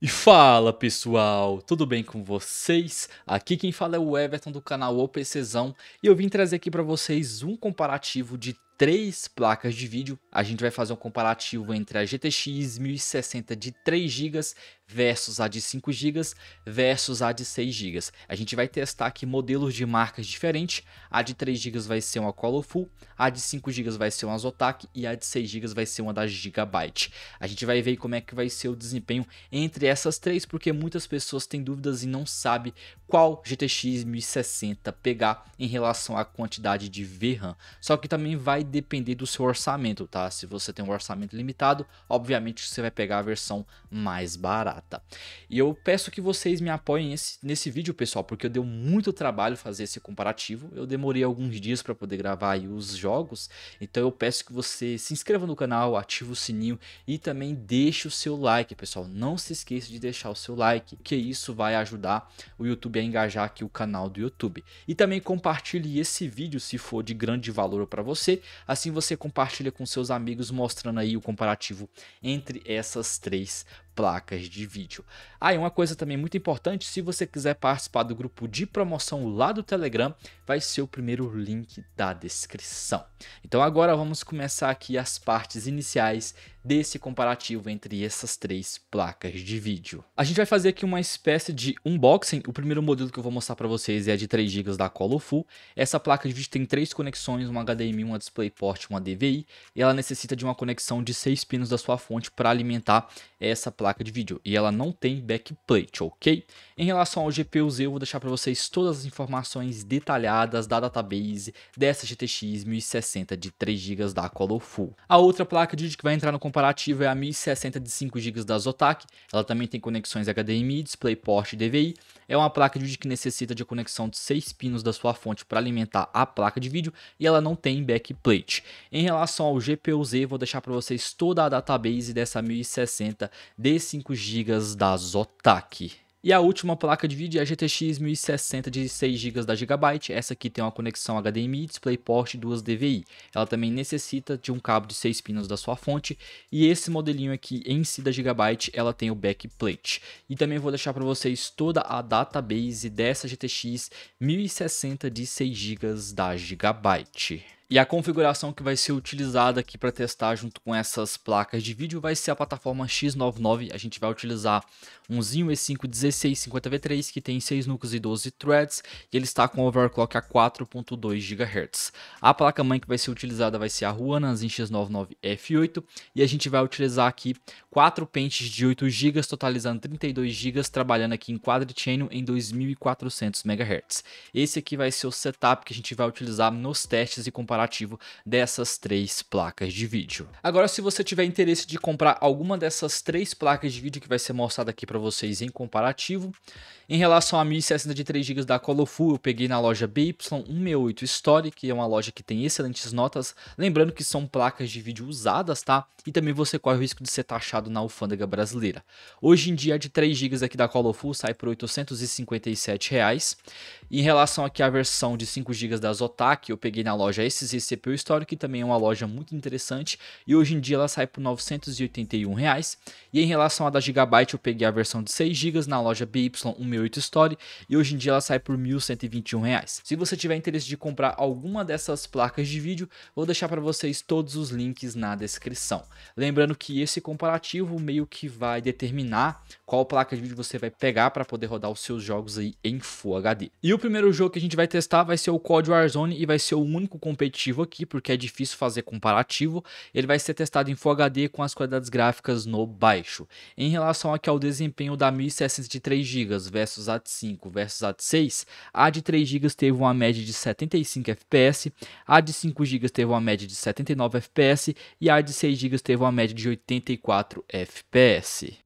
E fala pessoal, tudo bem com vocês? Aqui quem fala é o Everton do canal OPCzão e eu vim trazer aqui para vocês um comparativo de três placas de vídeo. A gente vai fazer um comparativo entre a GTX 1060 de 3 GB versus a de 5 GB versus a de 6 GB. A gente vai testar aqui modelos de marcas diferentes. A de 3 GB vai ser uma Colorful, a de 5 GB vai ser uma Zotac e a de 6 GB vai ser uma da Gigabyte. A gente vai ver como é que vai ser o desempenho entre essas três, porque muitas pessoas têm dúvidas e não sabem qual GTX 1060 pegar em relação à quantidade de VRAM. Só que também vai depender do seu orçamento, tá? Se você tem um orçamento limitado, obviamente você vai pegar a versão mais barata. E eu peço que vocês me apoiem nesse vídeo, pessoal, porque deu muito trabalho fazer esse comparativo. Eu demorei alguns dias para poder gravar aí os jogos, então eu peço que você se inscreva no canal, ative o sininho e também deixe o seu like, pessoal. Não se esqueça de deixar o seu like, que isso vai ajudar o YouTube a engajar aqui o canal do YouTube. E também compartilhe esse vídeo se for de grande valor para você. Assim você compartilha com seus amigos, mostrando aí o comparativo entre essas três placas de vídeo. E uma coisa também muito importante, se você quiser participar do grupo de promoção lá do Telegram, vai ser o primeiro link da descrição. Então agora vamos começar aqui as partes iniciais desse comparativo entre essas três placas de vídeo. A gente vai fazer aqui uma espécie de unboxing. O primeiro modelo que eu vou mostrar para vocês é a de 3 GB da Colorful. Essa placa de vídeo tem três conexões, uma HDMI, uma DisplayPort, uma DVI, e ela necessita de uma conexão de 6 pinos da sua fonte para alimentar essa placa de vídeo, e ela não tem backplate, ok? Em relação ao GPU-Z, eu vou deixar para vocês todas as informações detalhadas da database dessa GTX 1060 de 3 GB da Colorful. A outra placa de vídeo que vai entrar no comparativo é a 1060 de 5 GB da Zotac. Ela também tem conexões HDMI, DisplayPort e DVI. É uma placa de vídeo que necessita de conexão de 6 pinos da sua fonte para alimentar a placa de vídeo, e ela não tem backplate. Em relação ao GPU-Z, vou deixar para vocês toda a database dessa 1060 de 5 GB da Zotac. E a última placa de vídeo é a GTX 1060 de 6 GB da Gigabyte. Essa aqui tem uma conexão HDMI, DisplayPort e duas DVI. Ela também necessita de um cabo de 6 pinos da sua fonte. E esse modelinho aqui em si da Gigabyte, ela tem o backplate. E também vou deixar para vocês toda a database dessa GTX 1060 de 6 GB da Gigabyte. E a configuração que vai ser utilizada aqui para testar junto com essas placas de vídeo vai ser a plataforma X99. A gente vai utilizar um Zen E5 1650V3 que tem 6 núcleos e 12 threads, e ele está com overclock a 4.2 GHz. A placa-mãe que vai ser utilizada vai ser a Huana Zen X99F8, e a gente vai utilizar aqui 4 pentes de 8 GB, totalizando 32 GB, trabalhando aqui em Quadro-Channel em 2400 MHz. Esse aqui vai ser o setup que a gente vai utilizar nos testes e comparativo dessas três placas de vídeo. Agora, se você tiver interesse de comprar alguma dessas três placas de vídeo que vai ser mostrada aqui para vocês em comparativo, em relação a 1060 de 3 GB da Colorful, eu peguei na loja BY168 Store, que é uma loja que tem excelentes notas, lembrando que são placas de vídeo usadas, tá? E também você corre o risco de ser taxado na alfândega brasileira. Hoje em dia, a de 3 GB aqui da Colorful sai por R$ 857 reais. Em relação aqui à versão de 5 GB da Zotac, eu peguei na loja SZ CPU Store, que também é uma loja muito interessante, e hoje em dia ela sai por R$ 981 reais. E em relação à da Gigabyte, eu peguei a versão de 6 GB na loja BY168 Store, e hoje em dia ela sai por R$ 1.121 reais. Se você tiver interesse de comprar alguma dessas placas de vídeo, vou deixar para vocês todos os links na descrição. Lembrando que esse comparativo meio que vai determinar qual placa de vídeo você vai pegar para poder rodar os seus jogos aí em Full HD. E o primeiro jogo que a gente vai testar vai ser o COD Warzone, e vai ser o único competitivo aqui, porque é difícil fazer comparativo. Ele vai ser testado em Full HD com as qualidades gráficas no baixo. Em relação aqui ao desempenho da 1060 de 3 GB versus a de 5 versus a de 6, a de 3 GB teve uma média de 75 FPS, a de 5 GB teve uma média de 79 FPS e a de 6 GB teve uma média de 84 FPS.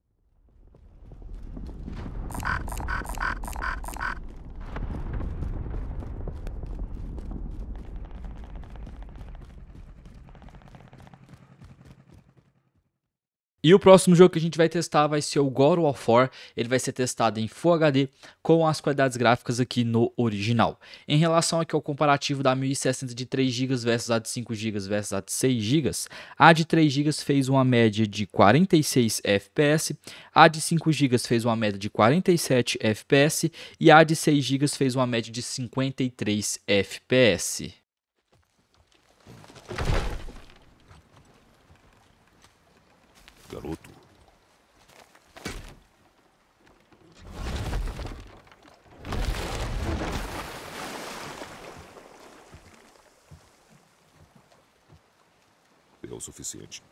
E o próximo jogo que a gente vai testar vai ser o God of War. Ele vai ser testado em Full HD com as qualidades gráficas aqui no original. Em relação aqui ao comparativo da 1060 de 3 GB versus a de 5 GB versus a de 6 GB, a de 3 GB fez uma média de 46 FPS, a de 5 GB fez uma média de 47 FPS e a de 6 GB fez uma média de 53 FPS. Garoto. É o suficiente.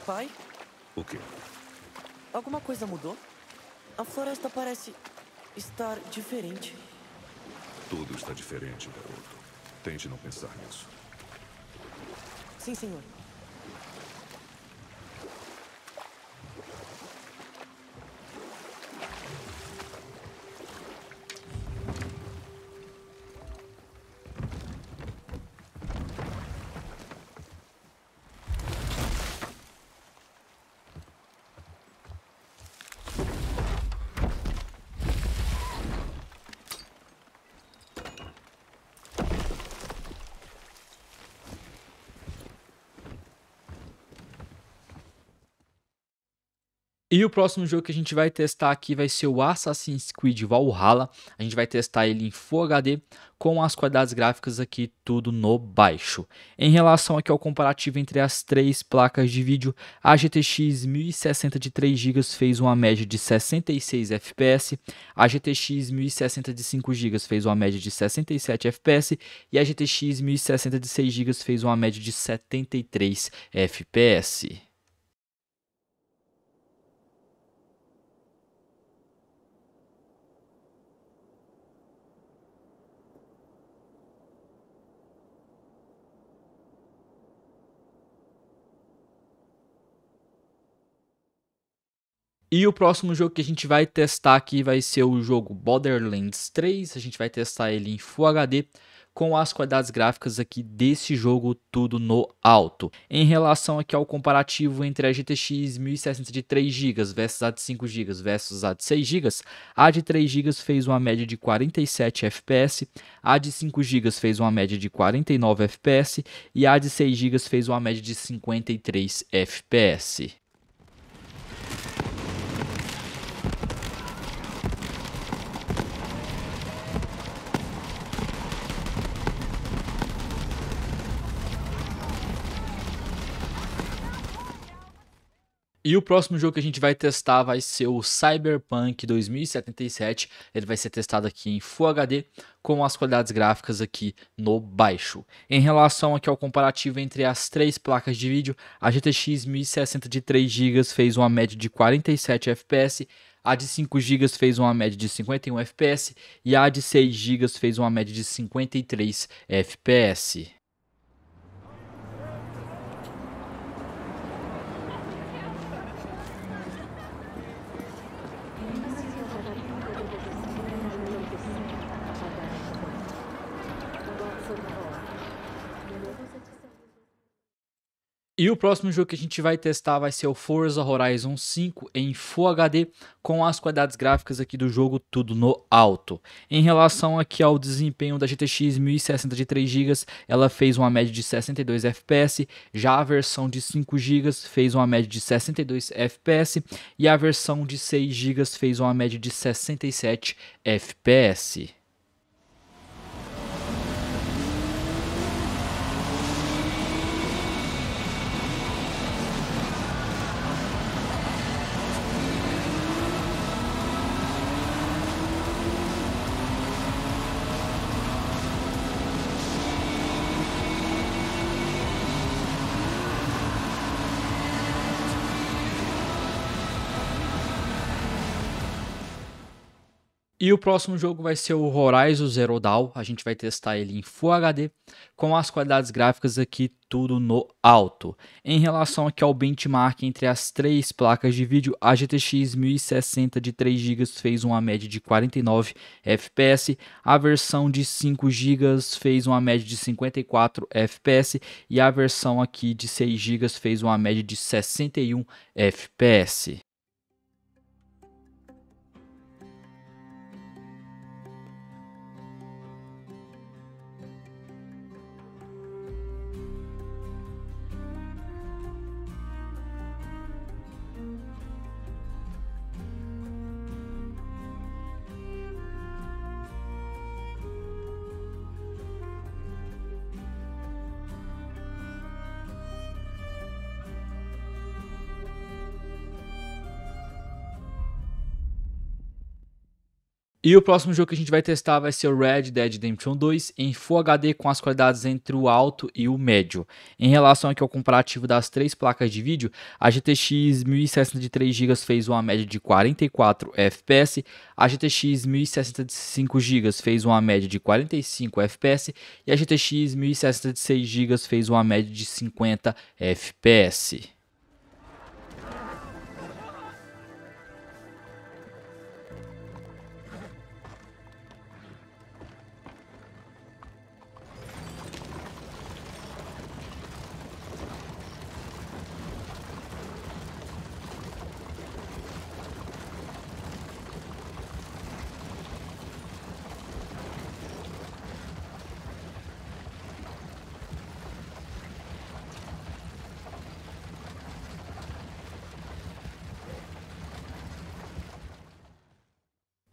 Pai, O quê? alguma coisa mudou? A floresta parece estar diferente. Tudo está diferente, garoto. Tente não pensar nisso. Sim, senhor. E o próximo jogo que a gente vai testar aqui vai ser o Assassin's Creed Valhalla. A gente vai testar ele em Full HD com as qualidades gráficas aqui tudo no baixo. Em relação aqui ao comparativo entre as três placas de vídeo, a GTX 1060 de 3 GB fez uma média de 66 FPS, a GTX 1060 de 5 GB fez uma média de 67 FPS e a GTX 1060 de 6 GB fez uma média de 73 FPS. E o próximo jogo que a gente vai testar aqui vai ser o jogo Borderlands 3. A gente vai testar ele em Full HD com as qualidades gráficas aqui desse jogo tudo no alto. Em relação aqui ao comparativo entre a GTX 1060 de 3 GB versus a de 5 GB versus a de 6 GB, a de 3 GB fez uma média de 47 FPS, a de 5 GB fez uma média de 49 FPS e a de 6 GB fez uma média de 53 FPS. E o próximo jogo que a gente vai testar vai ser o Cyberpunk 2077. Ele vai ser testado aqui em Full HD com as qualidades gráficas aqui no baixo. Em relação aqui ao comparativo entre as três placas de vídeo, a GTX 1060 de 3 GB fez uma média de 47 FPS, a de 5 GB fez uma média de 51 FPS e a de 6 GB fez uma média de 53 FPS. E o próximo jogo que a gente vai testar vai ser o Forza Horizon 5 em Full HD com as qualidades gráficas aqui do jogo tudo no alto. Em relação aqui ao desempenho da GTX 1060 de 3 GB, ela fez uma média de 62 FPS, já a versão de 5 GB fez uma média de 62 FPS e a versão de 6 GB fez uma média de 67 FPS. E o próximo jogo vai ser o Horizon Zero Dawn. A gente vai testar ele em Full HD, com as qualidades gráficas aqui tudo no alto. Em relação aqui ao benchmark entre as três placas de vídeo, a GTX 1060 de 3 GB fez uma média de 49 FPS, a versão de 5 GB fez uma média de 54 FPS e a versão aqui de 6 GB fez uma média de 61 FPS. E o próximo jogo que a gente vai testar vai ser o Red Dead Redemption 2 em Full HD com as qualidades entre o alto e o médio. Em relação aqui ao comparativo das três placas de vídeo, a GTX 1060 de 3 GB fez uma média de 44 FPS, a GTX 1060 de 5 GB fez uma média de 45 FPS e a GTX 1060 de 6 GB fez uma média de 50 FPS.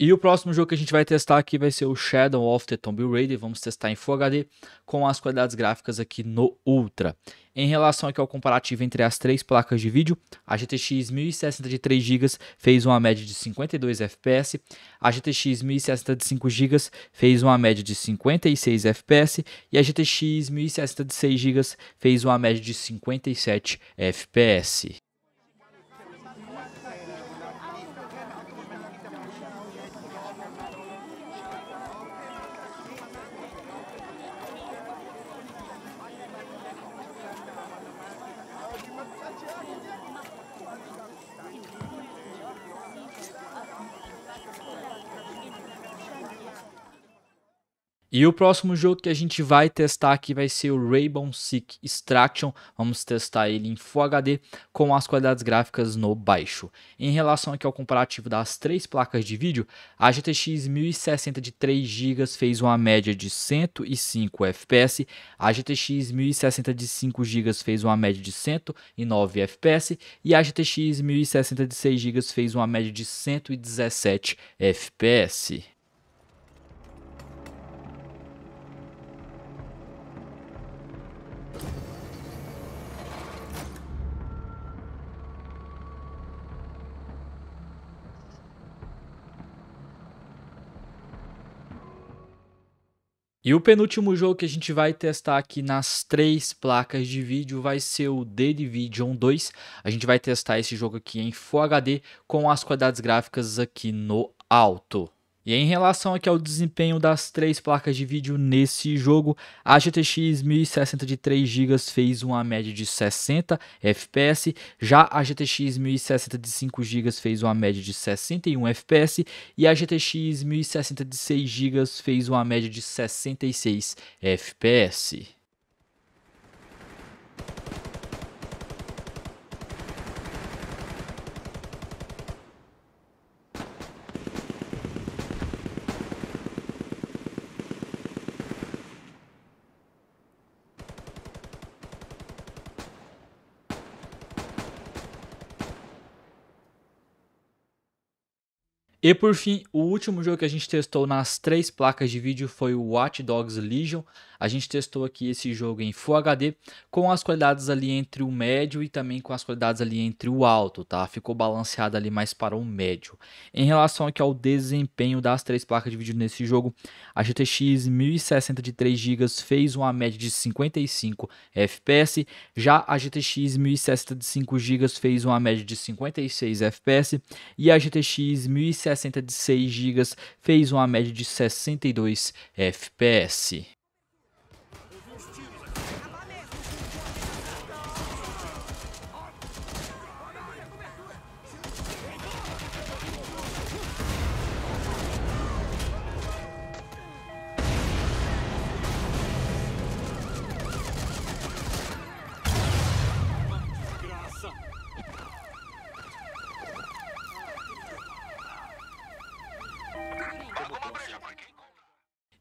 E o próximo jogo que a gente vai testar aqui vai ser o Shadow of the Tomb Raider. Vamos testar em Full HD com as qualidades gráficas aqui no Ultra. Em relação aqui ao comparativo entre as três placas de vídeo, a GTX 1060 de 3 GB fez uma média de 52 FPS, a GTX 1060 de 5 GB fez uma média de 56 FPS e a GTX 1060 de 6 GB fez uma média de 57 FPS. E o próximo jogo que a gente vai testar aqui vai ser o Rainbow Six Extraction. Vamos testar ele em Full HD com as qualidades gráficas no baixo. Em relação aqui ao comparativo das três placas de vídeo, a GTX 1060 de 3 GB fez uma média de 105 FPS, a GTX 1060 de 5 GB fez uma média de 109 FPS e a GTX 1060 de 6 GB fez uma média de 117 FPS. E o penúltimo jogo que a gente vai testar aqui nas três placas de vídeo vai ser o The Division 2. A gente vai testar esse jogo aqui em Full HD com as qualidades gráficas aqui no alto. E em relação aqui ao desempenho das três placas de vídeo nesse jogo, a GTX 1060 de 3 GB fez uma média de 60 FPS, já a GTX 1060 de 5 GB fez uma média de 61 FPS e a GTX 1060 de 6 GB fez uma média de 66 FPS. E por fim, o último jogo que a gente testou nas três placas de vídeo foi o Watch Dogs Legion. A gente testou aqui esse jogo em Full HD com as qualidades ali entre o médio e também com as qualidades ali entre o alto, tá? Ficou balanceado ali mais para o médio. Em relação aqui ao desempenho das três placas de vídeo nesse jogo, a GTX 1060 de 3 GB fez uma média de 55 FPS, já a GTX 1060 de 5 GB fez uma média de 56 FPS e a GTX 1060 1060 de 6 GB fez uma média de 62 FPS.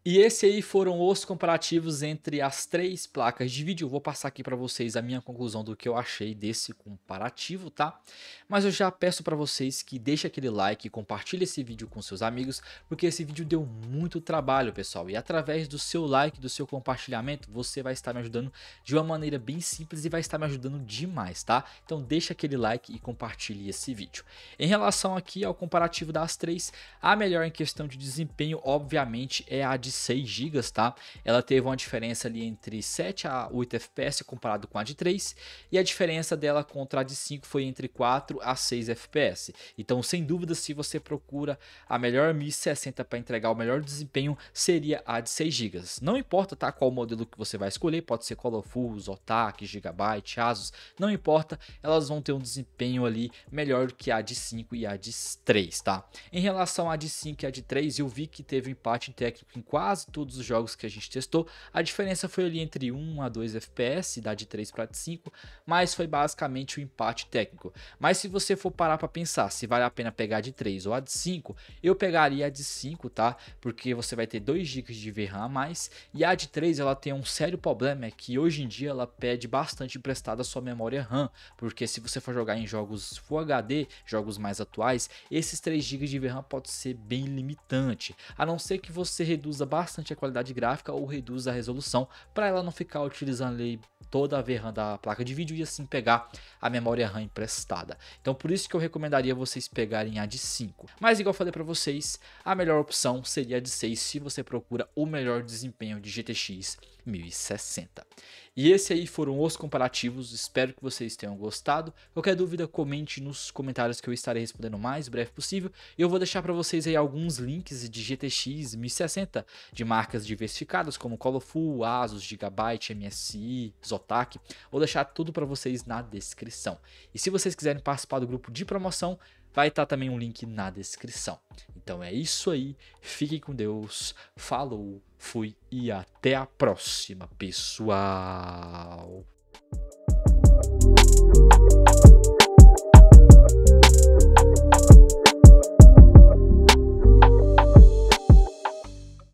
E esse aí foram os comparativos entre as 3 placas de vídeo. Eu vou passar aqui para vocês a minha conclusão do que eu achei desse comparativo, tá? Mas eu já peço para vocês que deixem aquele like e compartilhem esse vídeo com seus amigos, porque esse vídeo deu muito trabalho, pessoal. E através do seu like, do seu compartilhamento, você vai estar me ajudando de uma maneira bem simples e vai estar me ajudando demais, tá? Então deixa aquele like e compartilhe esse vídeo. Em relação aqui ao comparativo das 3, a melhor em questão de desempenho, obviamente, é a de 6 GB, tá? Ela teve uma diferença ali entre 7 a 8 FPS comparado com a de 3, e a diferença dela contra a de 5 foi entre 4 a 6 FPS. Então, sem dúvida, se você procura a melhor 1060 para entregar o melhor desempenho, seria a de 6 GB. Não importa, tá, qual modelo que você vai escolher, pode ser Colorful, Zotac, Gigabyte, Asus, não importa, elas vão ter um desempenho ali melhor do que a de 5 e a de 3, tá? Em relação à de 5 e a de 3, eu vi que teve um empate técnico em quase todos os jogos que a gente testou. A diferença foi ali entre 1 a 2 FPS, da de 3 para a de 5, mas foi basicamente o empate técnico. Mas se você for parar para pensar se vale a pena pegar a de 3 ou a de 5, eu pegaria a de 5, tá? Porque você vai ter 2 GB de VRAM a mais, e a de 3 ela tem um sério problema, é que hoje em dia ela pede bastante emprestada a sua memória RAM, porque se você for jogar em jogos Full HD, jogos mais atuais, esses 3 GB de VRAM pode ser bem limitante, a não ser que você reduza bastante a qualidade gráfica ou reduz a resolução para ela não ficar utilizando ali toda a VRAM da placa de vídeo e assim pegar a memória RAM emprestada. Então por isso que eu recomendaria vocês pegarem a de 5. Mas igual eu falei para vocês, a melhor opção seria a de 6 se você procura o melhor desempenho de GTX 1060. E esse aí foram os comparativos, espero que vocês tenham gostado. Qualquer dúvida, comente nos comentários que eu estarei respondendo o mais breve possível. Eu vou deixar para vocês aí alguns links de GTX 1060 de marcas diversificadas como Colorful, Asus, Gigabyte, MSI, Zotac. Vou deixar tudo para vocês na descrição. E se vocês quiserem participar do grupo de promoção, vai estar também um link na descrição. Então é isso aí, fiquem com Deus, falou, fui e até a próxima, pessoal!